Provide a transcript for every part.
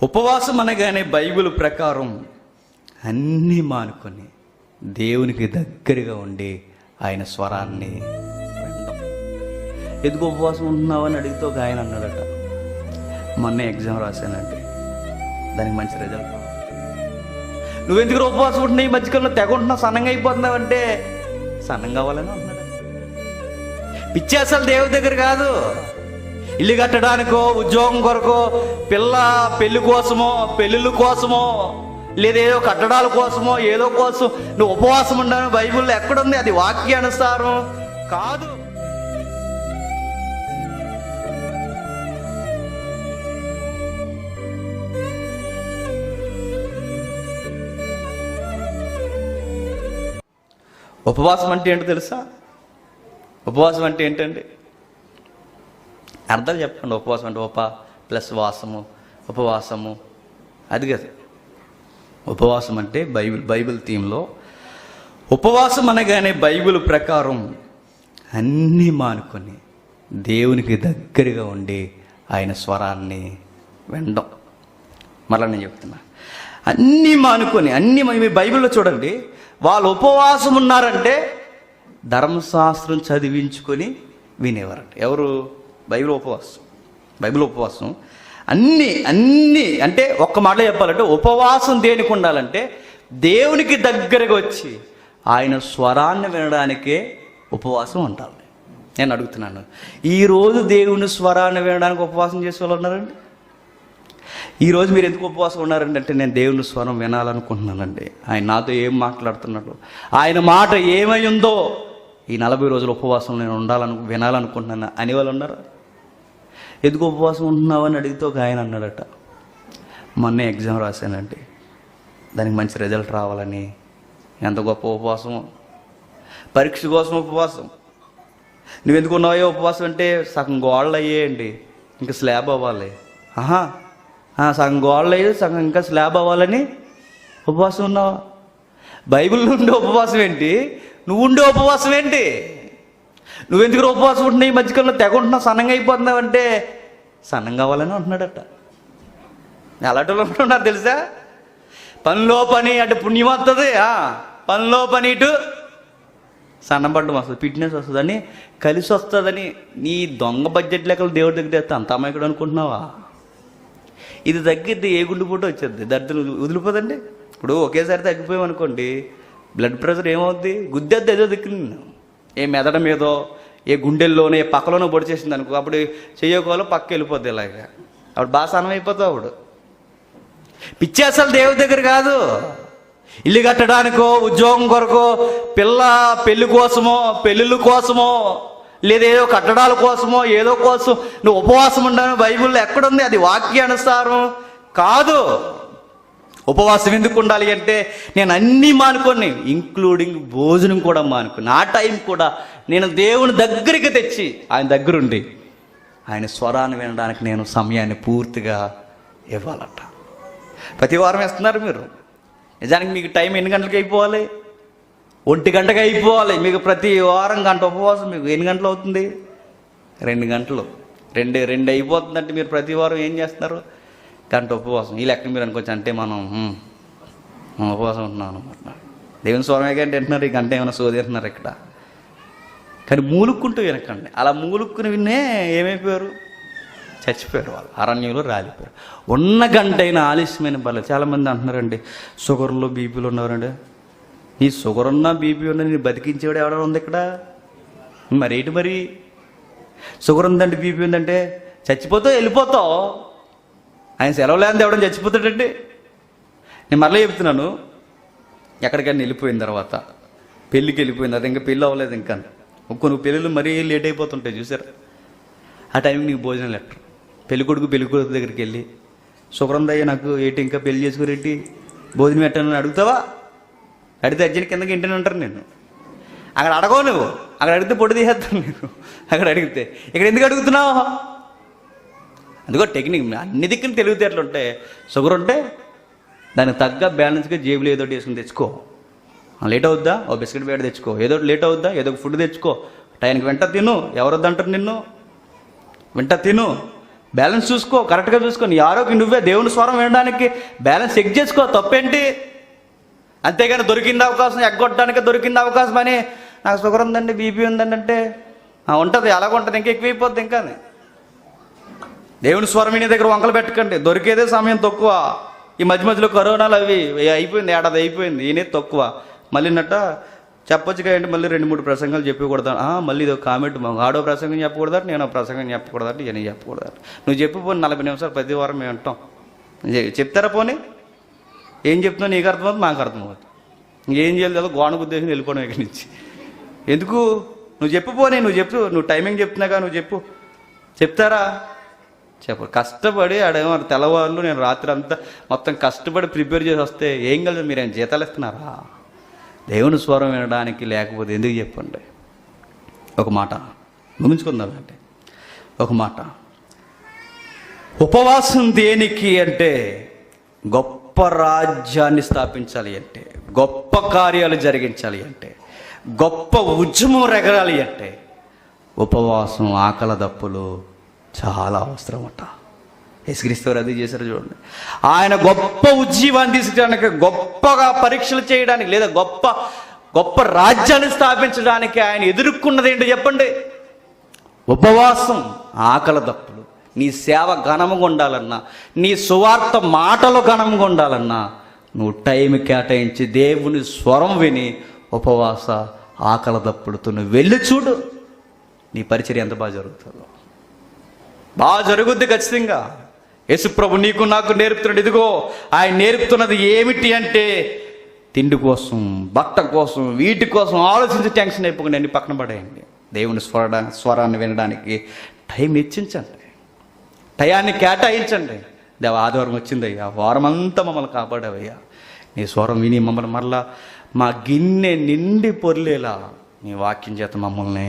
ఉపవాసం అనగానే బైబిల్ ప్రకారం అన్నీ మానుకొని దేవునికి దగ్గరగా ఉండి ఆయన స్వరాన్ని వినడం. ఎందుకు ఉపవాసం ఉంటున్నావని అడిగితే ఒక ఆయన అన్నాడట, మొన్న ఎగ్జామ్ రాశానంటే దానికి మంచి రిజల్ట్. నువ్వెందుకు ఉపవాసం ఉంటున్నావు, ఈ మధ్యకాలంలో తెగ ఉంటున్నావు, సన్నంగా అయిపోతున్నావంటే సన్నం కావాలని అన్నాడు. పిచ్చి అసలు దేవుడి దగ్గర కాదు. ఇల్లు కట్టడానికో, ఉద్యోగం కొరకో, పెళ్లి కోసమో, పెళ్ళిళ్ళ కోసమో, లేదా ఏదో కట్టడాల కోసమో, ఏదో కోసం నువ్వు ఉపవాసం ఉండాలని బైబిల్లో ఎక్కడుంది? అది వాక్యానుసారం కాదు. ఉపవాసం అంటే ఏంటో తెలుసా? ఉపవాసం అంటే ఏంటండి? అర్థాలు చెప్పండి. ఉపవాసం అంటే ప్లస్ వాసము, ఉపవాసము, అది కదా. ఉపవాసం అంటే బైబిల్ థీమ్లో ఉపవాసం అనగానే బైబిల్ ప్రకారం అన్నీ మానుకొని దేవునికి దగ్గరగా ఉండి ఆయన స్వరాన్ని వినడం. మరలా నేను చెప్తున్నా, అన్నీ మానుకొని మీ బైబిల్లో చూడండి, వాళ్ళు ఉపవాసం ఉన్నారంటే ధర్మశాస్త్రం చదివించుకొని వినేవారంట. ఎవరు? బైబిల్ ఉపవాసం అన్నీ అంటే ఒక్క మాటలో చెప్పాలంటే ఉపవాసం దేనికి ఉండాలంటే దేవునికి దగ్గరగా వచ్చి ఆయన స్వరాన్ని వినడానికే ఉపవాసం ఉండాలి. నేను అడుగుతున్నాను, ఈరోజు దేవుని స్వరాన్ని వినడానికి ఉపవాసం చేసే వాళ్ళు ఉన్నారండి? ఈరోజు మీరు ఎందుకు ఉపవాసం ఉన్నారండి అంటే, నేను దేవుని స్వరం వినాలనుకుంటున్నానండి, ఆయన నాతో ఏం మాట్లాడుతున్నాడు, ఆయన మాట ఏమై ఉందో ఈ 40 రోజుల ఉపవాసం నేను వినాలనుకుంటున్నాను అని వాళ్ళు ఉన్నారు. ఎందుకు ఉపవాసం ఉంటున్నావని అడిగితే ఒక ఆయన అన్నాడట, మొన్న ఎగ్జామ్ రాశానండి దానికి మంచి రిజల్ట్ రావాలని. ఎంత గొప్ప ఉపవాసం! పరీక్ష కోసం ఉపవాసం. నువ్వెందుకు ఉన్నావో ఉపవాసం అంటే, సగం గోళ్ళు అయ్యేయండి, ఇంకా స్లాబ్ అవ్వాలి. సగం గోళ్ళు అయ్యి సగం ఇంకా స్లాబ్ అవ్వాలని ఉపవాసం ఉన్నావా? బైబిల్లో ఉండే ఉపవాసం ఏంటి? నువ్వు ఉండే ఉపవాసం ఏంటి? నువ్వెందుకు ఉపవాసం ఉంటున్నావు, ఈ మధ్యకాలంలో తెగ ఉంటున్నావు, సన్నంగా అయిపోతున్నావంటే సన్నం కావాలని అంటున్నాడట. అలాంటి వాళ్ళు ఉంటున్నారు తెలుసా? పనిలో పని అంటే పుణ్యం వస్తుంది, పనిలో పని ఇటు సన్నపడ్డం వస్తుంది, ఫిట్నెస్ వస్తుందని, కలిసి వస్తుందని నీ దొంగ బడ్జెట్ లెక్కలు దేవుడి దగ్గర తెస్తే అంత అమాయకుడు అనుకుంటున్నావా? ఇది తగ్గిద్ది, ఏ గుండెపోటు వచ్చేది, దరిద్రం వదిలిపోదండి. ఇప్పుడు ఒకేసారి తగ్గిపోయామనుకోండి, బ్లడ్ ప్రెషర్ ఏమవుద్ది? గుద్దేద్ది ఏదో దిక్కు, ఏ మెదడ మీదో, ఏ గుండెల్లోనో, ఏ పక్కలోనో పొడి చేసింది అనుకో, అప్పుడు చెయ్యకోలో పక్క వెళ్ళిపోద్ది ఇలాగా, అప్పుడు బాగా సన్నం అయిపోతావు. అప్పుడు పిచ్చి అసలు దేవుడి దగ్గర కాదు. ఇల్లు కట్టడానికో, ఉద్యోగం కొరకో, పెళ్లి కోసమో, పెళ్ళిళ్ళ కోసమో, లేదా ఏదో కట్టడాల కోసమో, ఏదో కోసం నువ్వు ఉపవాసం ఉండాలని బైబిల్లో ఎక్కడుంది? అది వాక్యానుసారం కాదు. ఉపవాసం ఎందుకు ఉండాలి అంటే, నేను అన్నీ మానుకొని, ఇంక్లూడింగ్ భోజనం కూడా మానుకొని, ఆ టైం కూడా నేను దేవుని దగ్గరికి తెచ్చి ఆయన దగ్గరుండి ఆయన స్వరాన్ని వినడానికి నేను సమయాన్ని పూర్తిగా ఇవ్వాలట. ప్రతి వారం ఇస్తున్నారు మీరు. నిజానికి మీకు టైం ఎన్ని గంటలకి అయిపోవాలి? 1 గంటకి అయిపోవాలి. మీకు ప్రతి వారం గంట ఉపవాసం మీకు ఎన్ని గంటలు అవుతుంది? 2 గంటలు. రెండు అయిపోతుందంటే మీరు ప్రతి వారం ఏం చేస్తున్నారు? గంట ఉపవాసం. ఈ లెక్క మీరు అనుకోవచ్చు, అంటే మనం ఉపవాసం ఉంటున్నాం అనమాట. దేవుని స్వరమే కంటే వింటున్నారు, ఈ గంట ఏమైనా సోది వింటున్నారు ఇక్కడ. కానీ మూలుక్కుంటూ వినకండి. అలా మూలుక్కుని విన్నే ఏమైపోయారు? చచ్చిపోయారు. వాళ్ళు అరణ్యంలో రాలిపోయారు. ఉన్న గంట అయినా ఆలస్యమైన పర్లేదు. చాలామంది అంటున్నారండి, షుగర్లో బీపీలు ఉన్నవారండి. నీ షుగర్ ఉన్నా బీపీ ఉన్నా నేను బతికించేవాడు ఎవడో ఉంది ఇక్కడ? మరేంటి మరి? షుగర్ ఉందంటే బీపీ ఉందంటే చచ్చిపోతావు, వెళ్ళిపోతావు. ఆయన సెలవు లేని ఎవడని చచ్చిపోతాడండి. నేను మరలా చెప్తున్నాను, ఎక్కడికైనా వెళ్ళిపోయిన తర్వాత, పెళ్ళికి వెళ్ళిపోయిన తర్వాత, ఇంకా పెళ్ళి అవ్వలేదు, ఇంకా కొన్ని పెళ్ళిళ్ళు మరీ లేట్ అయిపోతుంటాయి చూసారు. ఆ టైంకి నీకు భోజనం లెటర్. పెళ్ళికొడుకు దగ్గరికి వెళ్ళి, షుగర్ ఉందయ్యా నాకు, ఏంటి ఇంకా పెళ్లి చేసుకునేటి, భోజనం పెట్టానని అడుగుతావా? అడిగితే అర్జెంట్ కిందకి ఇంటనే ఉంటారు. నేను అక్కడ అడగవు, నువ్వు అక్కడ అడిగితే పొడి తీసేస్తాను నేను. అక్కడ అడిగితే ఇక్కడ ఎందుకు అడుగుతున్నావు? అందుకో టెక్నిక్, అన్ని దిక్కున తెలివితేటలు ఉంటాయి. షుగర్ ఉంటే దానికి తగ్గ బ్యాలెన్స్గా జేబులో ఏదో వేసుకుని తెచ్చుకో. లేట్ అవుద్దా, ఓ బిస్కెట్ ప్యాకెట్ తెచ్చుకో. ఏదో లేట్ అవుద్దా, ఏదో ఫుడ్ తెచ్చుకో. టైంకి వెంట తిను. ఎవరు వద్దంటారు నిన్ను? వెంట తిను. బ్యాలెన్స్ చూసుకో, కరెక్ట్గా చూసుకో. నీ ఆరోగ్యం నువ్వే దేవుని స్వరం వినడానికి బ్యాలెన్స్ చెక్ చేసుకో, తప్పేంటి? అంతేగాని దొరికింది అవకాశం ఎగ్గొట్టడానికి దొరికింది అవకాశం అని నాకు షుగర్ ఉందండి, బీపీ ఉందండి అంటే ఉంటుంది, అలాగ ఉంటుంది, ఇంకా ఎక్కువైపోద్ది. ఇంకా దేవుని స్వరం వినే దగ్గర వంకలు పెట్టకండి. దొరికేదే సమయం తక్కువ. ఈ మధ్య మధ్యలో కరోనాలు అవి అయిపోయింది, ఏడాది అయిపోయింది, ఈయనే తక్కువ. మళ్ళీ నట్ట చెప్పొచ్చు కదండి, మళ్ళీ 2-3 ప్రసంగాలు చెప్పకూడదు. మళ్ళీ ఇది ఒక కామెంట్, ఆడో ప్రసంగం చెప్పకూడదట, నేను ప్రసంగం చెప్పకూడదట, ఈయన చెప్పకూడదట. నువ్వు చెప్పిపోయి 40 నిమిషాలు ప్రతి వారం మేము వింటాం. చెప్తారా? పోనీ ఏం చెప్తున్నావు? నీకు అర్థమవుతుంది, మాకు అర్థమవుతుంది. ఇంకేం చేయలేదు, గోడకు ఉద్దేశం వెళ్ళిపోవడం ఇక్కడి నుంచి. ఎందుకు? నువ్వు చెప్పిపోనీ, నువ్వు చెప్పు, నువ్వు టైమింగ్ చెప్తున్నాగా, నువ్వు చెప్పు. చెప్తారా? చెప్పు. కష్టపడి ఆడేమో తెల్లవారులు నేను రాత్రి అంతా మొత్తం కష్టపడి ప్రిపేర్ చేసి వస్తే ఏం కలిసి మీరేం జీతాలు ఇస్తున్నారా? దేవుని స్వరం వినడానికి లేకపోతే ఎందుకు చెప్పండి? ఒక మాట ముగించుకుందాం. అంటే ఒక మాట, ఉపవాసం దేనికి అంటే గొప్ప రాజ్యాన్ని స్థాపించాలి అంటే, గొప్ప కార్యాలు జరిగించాలి అంటే, గొప్ప ఉద్యమం రెగరాలి అంటే ఉపవాసం, ఆకలి దప్పులు చాలా అవసరం అట. యేసుక్రీస్తు వారు అది చేశారు చూడండి. ఆయన గొప్ప ఉజ్జీవాన్ని తీసుకురావడానికి, గొప్పగా పరీక్షలు చేయడానికి, లేదా గొప్ప గొప్ప రాజ్యాన్ని స్థాపించడానికి ఆయన ఎదుర్కొన్నది ఏంటో చెప్పండి? ఉపవాసం, ఆకలి దప్పులు. నీ సేవ ఘనముగా ఉండాలన్నా, నీ సువార్త మాటలు ఘనముగా ఉండాలన్నా నువ్వు టైం కేటాయించి దేవుని స్వరం విని ఉపవాస ఆకలి దప్పులతో నువ్వు వెళ్ళి చూడు, నీ పరిచర్య ఎంత బాగా జరుగుతుందో. బాగా జరుగుద్ది ఖచ్చితంగా. యేసుప్రభు నీకు నాకు నేర్పుతున్నాడు. ఇదిగో ఆయన నేర్పుతున్నది ఏమిటి అంటే తిండి కోసం, బట్ట కోసం, వీటి కోసం ఆలోచించి టెన్షన్ అయిపోకుండా అన్ని పక్కన పడేయండి. దేవుని స్వరాన్ని వినడానికి టైం ఇచ్చించండి, టయాన్ని కేటాయించండి. దేవ ఆదివారం వచ్చిందయ్యా, వారం అంతా మమ్మల్ని కాపాడావయ్యా, నీ స్వరం విని మమ్మల్ని మరలా మా గిన్నె నిండి పొర్లేలా నీ వాక్యం చేత మమ్మల్ని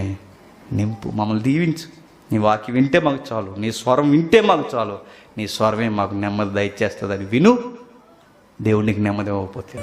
నింపు, మమ్మల్ని దీవించు. నీ వాక్యం వింటే మాకు చాలు, నీ స్వరం వింటే మాకు చాలు, నీ స్వరమే మాకు నెమ్మది దయచేస్తుంది. అది విను. దేవునికి నెమ్మది ఇవ్వకపోతే